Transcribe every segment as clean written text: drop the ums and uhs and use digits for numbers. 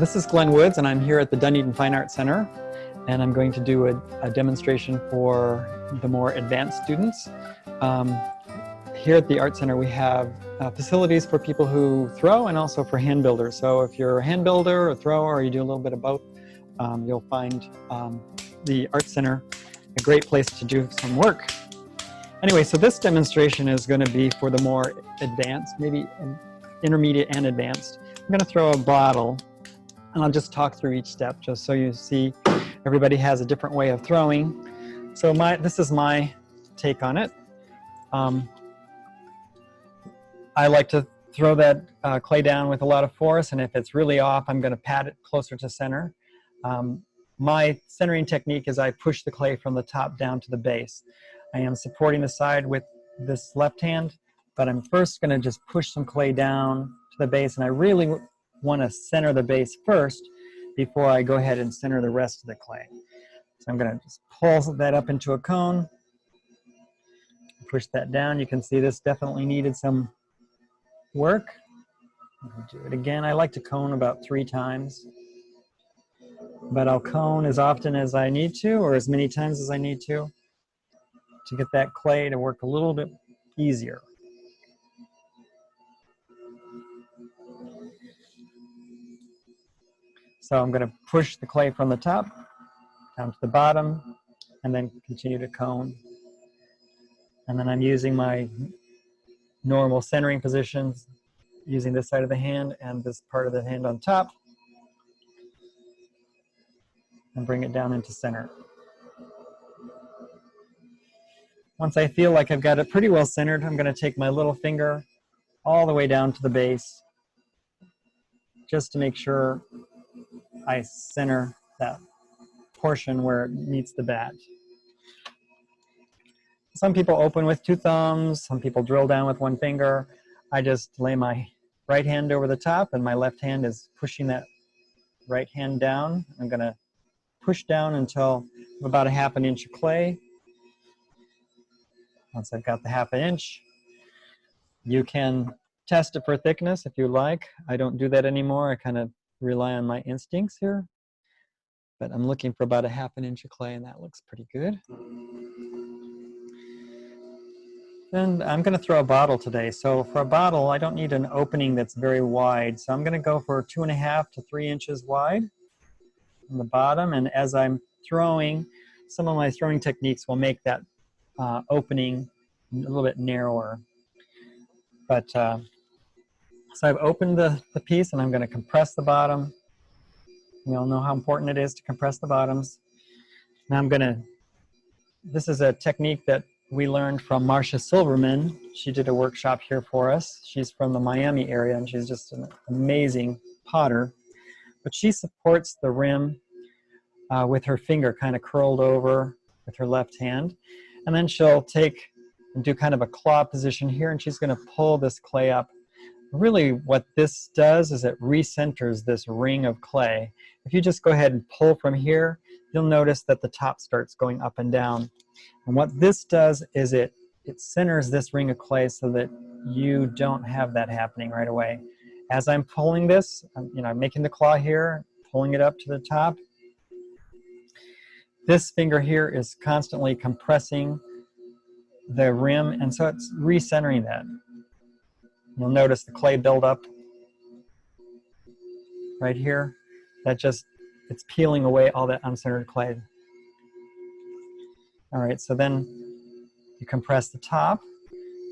This is Glenn Woods, and I'm here at the Dunedin Fine Arts Center, and I'm going to do a demonstration for the more advanced students. Here at the Art Center, we have facilities for people who throw and also for hand builders. So if you're a hand builder or thrower, or you do a little bit of both, you'll find the Art Center a great place to do some work. Anyway, so this demonstration is going to be for the more advanced, maybe intermediate and advanced. I'm going to throw a bottle, and I'll just talk through each step just so you see everybody has a different way of throwing. So this is my take on it. I like to throw that clay down with a lot of force, and if it's really off, I'm going to pat it closer to center. My centering technique is I push the clay from the top down to the base. I am supporting the side with this left hand, but I'm first going to just push some clay down to the base, and I really want to center the base first before I go ahead and center the rest of the clay. So I'm going to just pull that up into a cone, push that down. You can see this definitely needed some work. I'll do it again. I like to cone about 3 times, but I'll cone as often as I need to, or as many times as I need to get that clay to work a little bit easier. So I'm going to push the clay from the top down to the bottom, and then continue to cone. And then I'm using my normal centering positions, using this side of the hand and this part of the hand on top, and bring it down into center. Once I feel like I've got it pretty well centered, I'm going to take my little finger all the way down to the base, just to make sure I center that portion where it meets the bat. Some people open with 2 thumbs, some people drill down with 1 finger. I just lay my right hand over the top, and my left hand is pushing that right hand down. I'm going to push down until about a ½ inch of clay. Once I've got the ½ inch, you can test it for thickness if you like. I don't do that anymore. I kind of rely on my instincts here. But I'm looking for about a ½ inch of clay, and that looks pretty good. Then I'm going to throw a bottle today. So for a bottle, I don't need an opening that's very wide. So I'm going to go for 2½ to 3 inches wide on the bottom. And as I'm throwing, some of my throwing techniques will make that opening a little bit narrower. But so I've opened the piece, and I'm going to compress the bottom. We all know how important it is to compress the bottoms. Now I'm going to, this is a technique that we learned from Marcia Silverman. She did a workshop here for us. She's from the Miami area, and she's just an amazing potter. But she supports the rim with her finger kind of curled over with her left hand. And then she'll take and do kind of a claw position here, and she's going to pull this clay up. Really what this does is it recenters this ring of clay. If you just go ahead and pull from here, you'll notice that the top starts going up and down. And what this does is it centers this ring of clay so that you don't have that happening right away. As I'm pulling this, I'm making the claw here, pulling it up to the top. This finger here is constantly compressing the rim, and so it's recentering that. You'll notice the clay build up right here. It's peeling away all that uncentered clay. All right, so then you compress the top.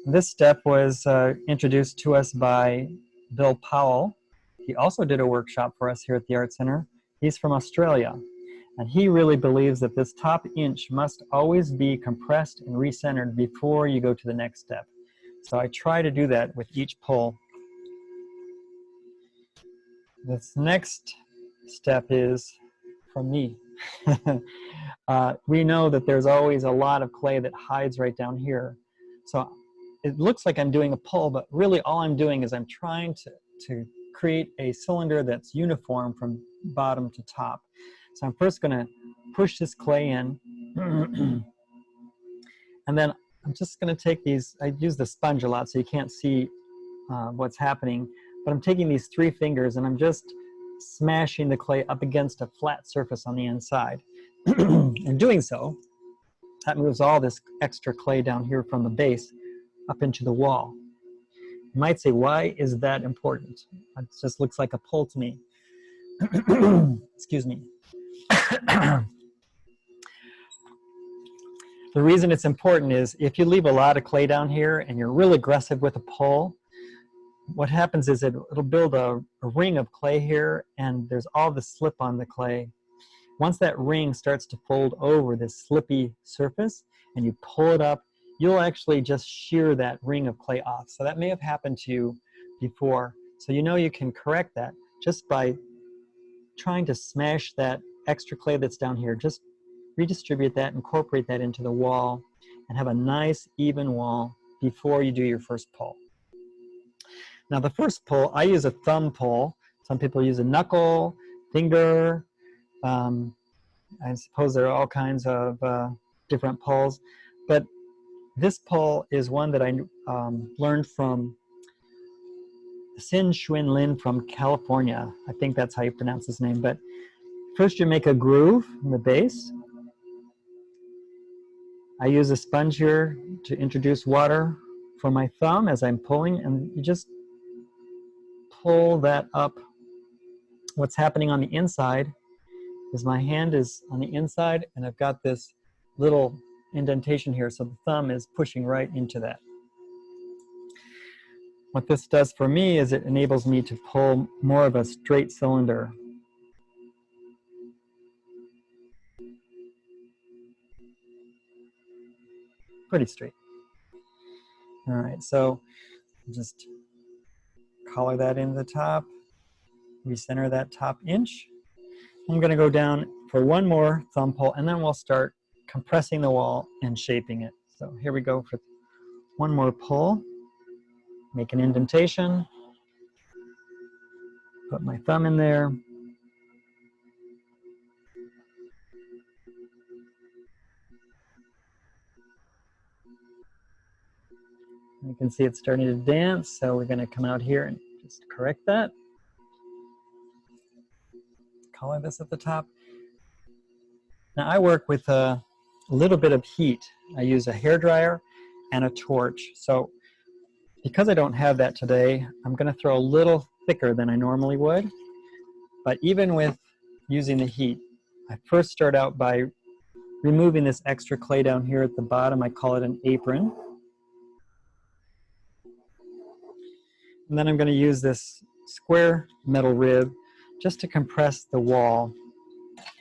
This step was introduced to us by Bill Powell. He also did a workshop for us here at the Art Center. He's from Australia, and he really believes that this top inch must always be compressed and recentered before you go to the next step. So I try to do that with each pull. This next step is from me. We know that there's always a lot of clay that hides right down here. So it looks like I'm doing a pull, but really all I'm doing is I'm trying to create a cylinder that's uniform from bottom to top. So I'm first going to push this clay in, and then I'm just going to take these. I use the sponge a lot so you can't see what's happening, but I'm taking these 3 fingers, and I'm just smashing the clay up against a flat surface on the inside. In doing so, that moves all this extra clay down here from the base up into the wall. You might say, why is that important? It just looks like a pull to me. Excuse me. The reason it's important is if you leave a lot of clay down here and you're real aggressive with a pull, what happens is it'll build a ring of clay here, and there's all the slip on the clay. Once that ring starts to fold over this slippy surface and you pull it up, you'll actually just shear that ring of clay off. So that may have happened to you before. So you know you can correct that just by trying to smash that extra clay that's down here. Just redistribute that, incorporate that into the wall, and have a nice even wall before you do your first pull. Now the first pull, I use a thumb pull. Some people use a knuckle, finger. I suppose there are all kinds of different pulls, but this pull is one that I learned from Sin Xuan Lin from California. I think that's how you pronounce his name. But first you make a groove in the base. I use a sponge here to introduce water for my thumb as I'm pulling, and you just pull that up. What's happening on the inside is my hand is on the inside and I've got this little indentation here, so the thumb is pushing right into that. What this does for me is it enables me to pull more of a straight cylinder. Pretty straight. All right, so just collar that in the top, recenter that top inch. I'm going to go down for one more thumb pull, and then we'll start compressing the wall and shaping it. So here we go for one more pull. Make an indentation. Put my thumb in there. You can see it's starting to dance, so we're going to come out here and just correct that. Color this at the top. Now I work with a little bit of heat. I use a hairdryer and a torch. So because I don't have that today, I'm going to throw a little thicker than I normally would. But even with using the heat, I first start out by removing this extra clay down here at the bottom. I call it an apron. And then I'm going to use this square metal rib just to compress the wall.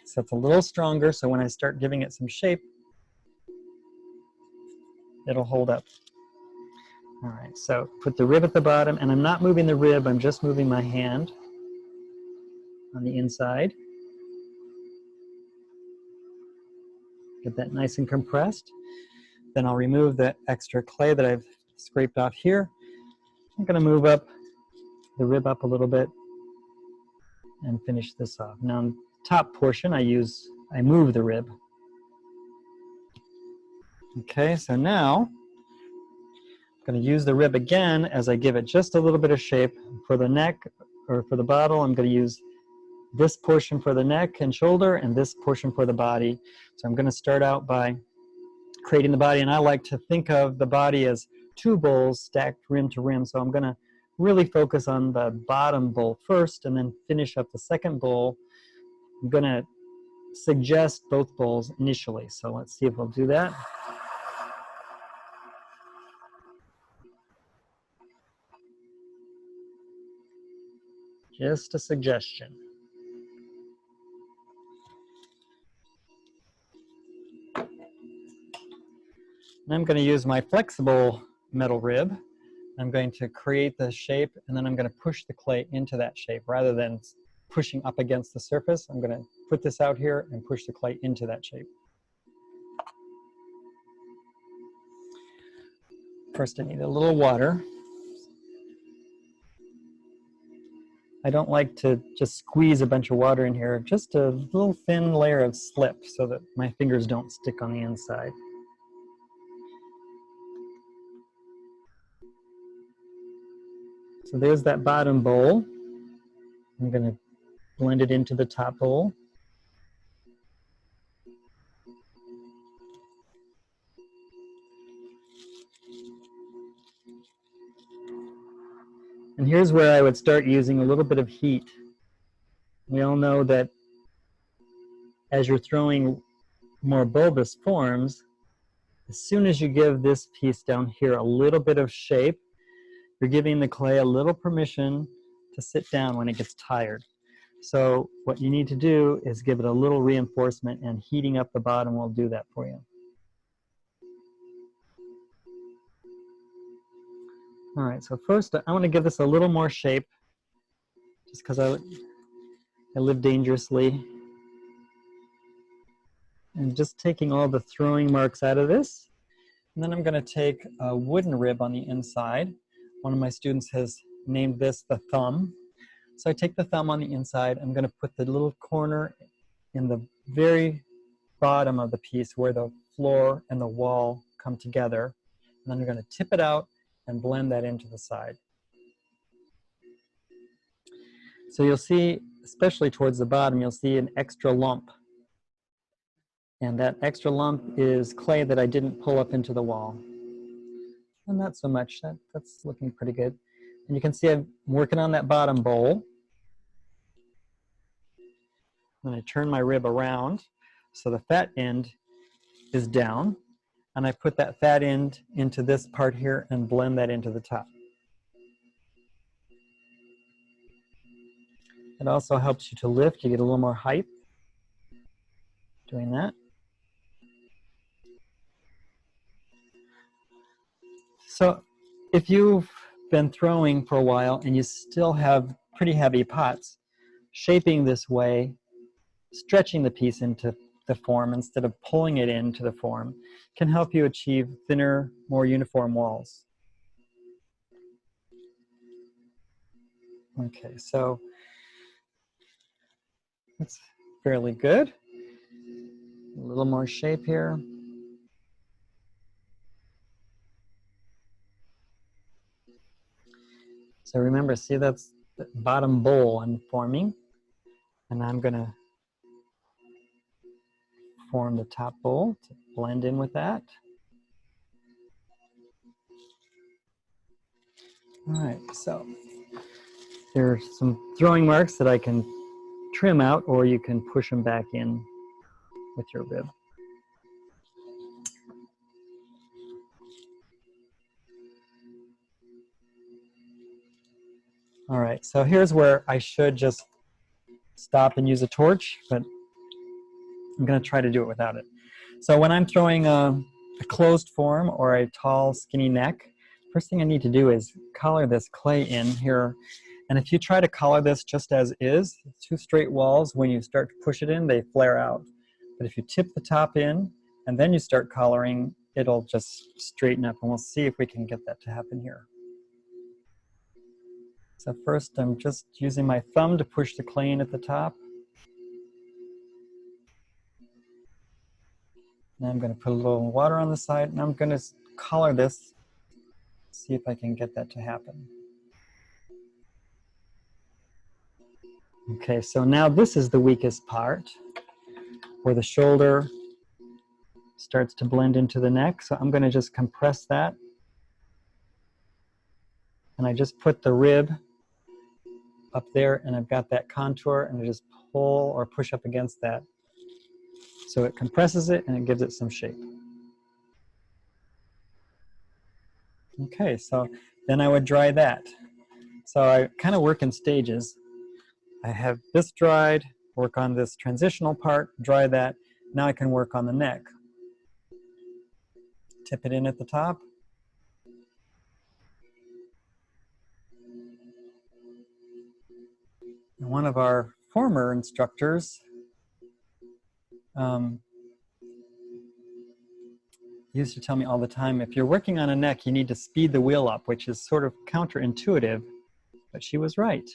So it's a little stronger, so when I start giving it some shape, it'll hold up. All right, so put the rib at the bottom, and I'm not moving the rib, I'm just moving my hand on the inside. Get that nice and compressed. Then I'll remove the extra clay that I've scraped off here. I'm going to move up the rib up a little bit and finish this off. Now, on the top portion, I move the rib. Okay, so now I'm going to use the rib again as I give it just a little bit of shape. For the neck, or for the bottle, I'm going to use this portion for the neck and shoulder and this portion for the body. So I'm going to start out by creating the body, and I like to think of the body as two bowls stacked rim to rim. So I'm going to really focus on the bottom bowl first and then finish up the second bowl. I'm going to suggest both bowls initially. So let's see if we'll do that. Just a suggestion. And I'm going to use my flexible metal rib. I'm going to create the shape, and then I'm going to push the clay into that shape. Rather than pushing up against the surface, I'm going to put this out here and push the clay into that shape. First, I need a little water. I don't like to just squeeze a bunch of water in here, just a little thin layer of slip so that my fingers don't stick on the inside. So there's that bottom bowl. I'm going to blend it into the top bowl. And here's where I would start using a little bit of heat. We all know that as you're throwing more bulbous forms, as soon as you give this piece down here a little bit of shape, you're giving the clay a little permission to sit down when it gets tired. So what you need to do is give it a little reinforcement, and heating up the bottom will do that for you. All right, so first I want to give this a little more shape, just because I live dangerously. And just taking all the throwing marks out of this. And then I'm going to take a wooden rib on the inside. One of my students has named this the thumb. So I take the thumb on the inside. I'm going to put the little corner in the very bottom of the piece where the floor and the wall come together. And then I'm going to tip it out and blend that into the side. So you'll see, especially towards the bottom, you'll see an extra lump. And that extra lump is clay that I didn't pull up into the wall. And not so much, that's looking pretty good. And you can see I'm working on that bottom bowl. And I turn my rib around so the fat end is down. And I put that fat end into this part here and blend that into the top. It also helps you to lift, you get a little more height doing that. So if you've been throwing for a while and you still have pretty heavy pots, shaping this way, stretching the piece into the form instead of pulling it into the form, can help you achieve thinner, more uniform walls. Okay, so that's fairly good. A little more shape here. So remember, see, that's the bottom bowl I'm forming, and I'm going to form the top bowl to blend in with that. All right, so there are some throwing marks that I can trim out, or you can push them back in with your rib. All right, so here's where I should just stop and use a torch, but I'm going to try to do it without it. So when I'm throwing a closed form or a tall, skinny neck, first thing I need to do is collar this clay in here. And if you try to collar this just as is, two straight walls, when you start to push it in, they flare out. But if you tip the top in and then you start collaring, it'll just straighten up, and we'll see if we can get that to happen here. So first I'm just using my thumb to push the clay in at the top. Now I'm going to put a little water on the side, and I'm going to collar this, see if I can get that to happen. Okay, so now this is the weakest part, where the shoulder starts to blend into the neck. So I'm going to just compress that. And I just put the rib up there, and I've got that contour, and I just pull or push up against that. So it compresses it, and it gives it some shape. Okay, so then I would dry that. So I kind of work in stages. I have this dried, work on this transitional part, dry that. Now I can work on the neck. Tip it in at the top. And one of our former instructors used to tell me all the time, if you're working on a neck, you need to speed the wheel up, which is sort of counterintuitive, but she was right.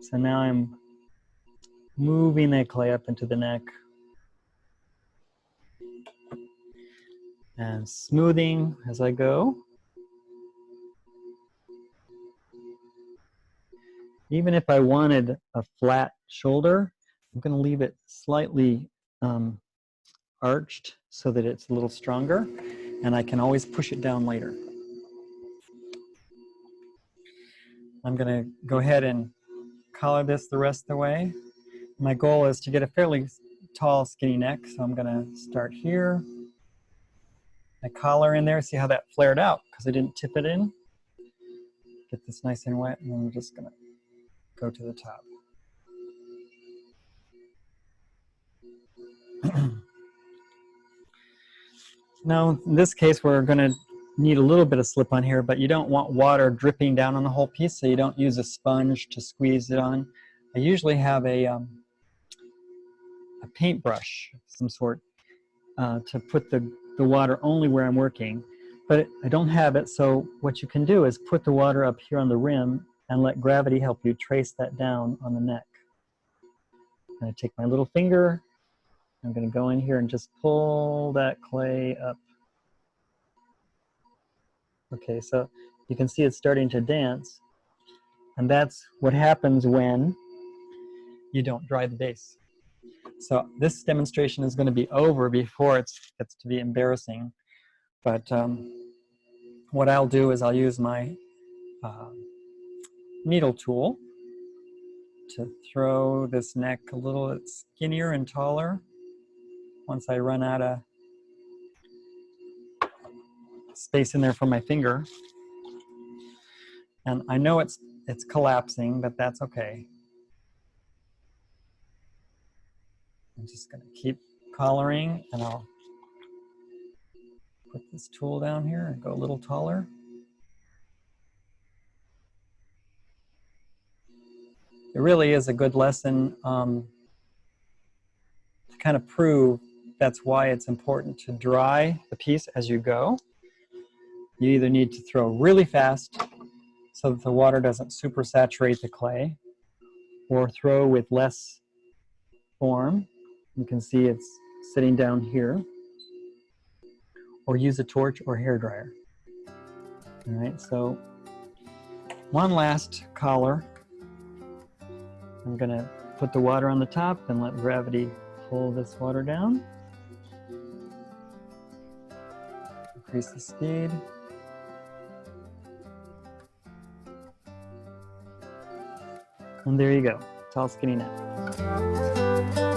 So now I'm moving that clay up into the neck. and smoothing as I go. Even if I wanted a flat shoulder, I'm going to leave it slightly arched so that it's a little stronger, and I can always push it down later. I'm going to go ahead and collar this the rest of the way. My goal is to get a fairly tall, skinny neck, so I'm going to start here. My collar in there, see how that flared out because I didn't tip it in. Get this nice and wet, and then I'm just going to go to the top. Now, in this case, we're going to need a little bit of slip on here, but you don't want water dripping down on the whole piece, so you don't use a sponge to squeeze it on. I usually have a paintbrush of some sort to put the water only where I'm working, but I don't have it, so what you can do is put the water up here on the rim and let gravity help you trace that down on the neck. I'm going to take my little finger, I'm going to go in here and just pull that clay up. Okay, so you can see it's starting to dance, and that's what happens when you don't dry the base. So this demonstration is going to be over before it gets to be embarrassing, but what I'll do is I'll use my needle tool to throw this neck a little skinnier and taller once I run out of space in there for my finger. And I know it's collapsing, but that's okay. I'm just going to keep collaring, and I'll put this tool down here and go a little taller. It really is a good lesson to kind of prove that's why it's important to dry the piece as you go. You either need to throw really fast so that the water doesn't super saturate the clay, or throw with less form. You can see it's sitting down here, or use a torch or hair dryer. All right, so one last collar. I'm going to put the water on the top and let gravity pull this water down. Increase the speed. And there you go, tall, skinny neck.